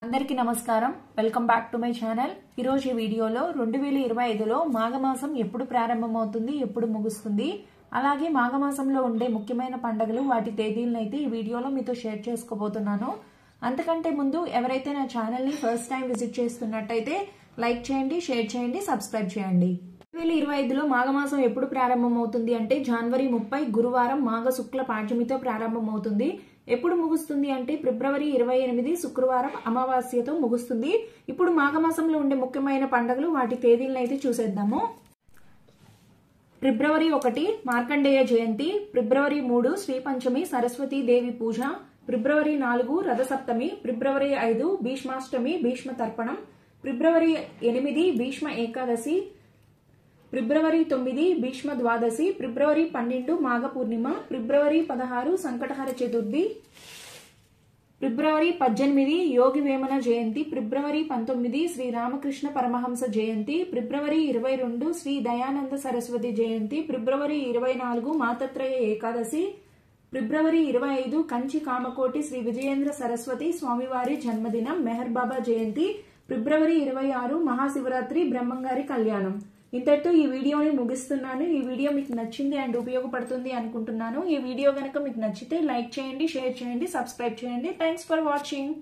అందరికీ నమస్కారం welcome back to my channel. ఈ రోజు ఈ వీడియోలో 2025లో మాఘమాసం ఎప్పుడు ప్రారంభమవుతుంది ఎప్పుడు ముగుస్తుంది అలాగే మాఘమాసంలో ఉండే ముఖ్యమైన పండుగలు వాటి తేదీలను అయితే ఈ వీడియోలో మీతో షేర్ చేసుకోబోతున్నాను। అంతకంటే ముందు ఎవరైతే నా ఛానల్ ని ఫస్ట్ టైం విజిట్ చేస్తున్నట్టయితే లైక్ చేయండి, షేర్ చేయండి, సబ్స్క్రైబ్ చేయండి। 2025లో మాఘమాసం ఎప్పుడు ప్రారంభమవుతుంది అంటే జనవరి 30 గురువారం మాఘ శుక్ల పాడ్యమితో ప్రారంభమవుతుంది। ఎప్పుడు ముగుస్తుంది అంటే ఫిబ్రవరి 28 శుక్రవారం అమావాస్యతో ముగుస్తుంది। ఇప్పుడు మాఘమాసంలో ఉండే ముఖ్యమైన పండుగలు వాటి తేదీలను అయితే చూసేద్దాము। ఫిబ్రవరి 1 మార్కండేయ జయంతి, ఫిబ్రవరి 3 శ్రీ పంచమి సరస్వతీ దేవి పూజ, ఫిబ్రవరి 4 రథ సప్తమి, ఫిబ్రవరి 5 భీష్మాష్టమి భీష్మ తర్పణం, ఫిబ్రవరి 8 భీష్మ ఏకాదశి, ఫిబ్రవరి 9 భీష్మ ద్వాదశి, ఫిబ్రవరి 12 మాఘ పూర్ణిమ, ఫిబ్రవరి 16 సంకటహర చతుర్థి, ఫిబ్రవరి 18 యోగి వేమన జయంతి, ఫిబ్రవరి 19 శ్రీ రామకృష్ణ పరమహంస జయంతి, ఫిబ్రవరి 22 శ్రీ దయానంద సరస్వతి జయంతి, ఫిబ్రవరి 24 మాతత్రయ ఏకాదశి, ఫిబ్రవరి 25 కంచి కామకోటి శ్రీ విజయేంద్ర సరస్వతి స్వామివారి జన్మదినం మెహర్ బాబా జయంతి, ఫిబ్రవరి 26 మహాశివరాత్రి బ్రహ్మంగారి కళ్యాణం। ఇంతటితో ఈ వీడియోని ముగిస్తున్నాను। ఈ వీడియో మీకు నచ్చింది అండ్ ఉపయోగపడుతుంది అనుకుంటున్నాను। ఈ వీడియో గనుక మీకు నచ్చితే లైక్ చేయండి, షేర్ చేయండి, సబ్స్క్రైబ్ చేయండి। Thanks for watching.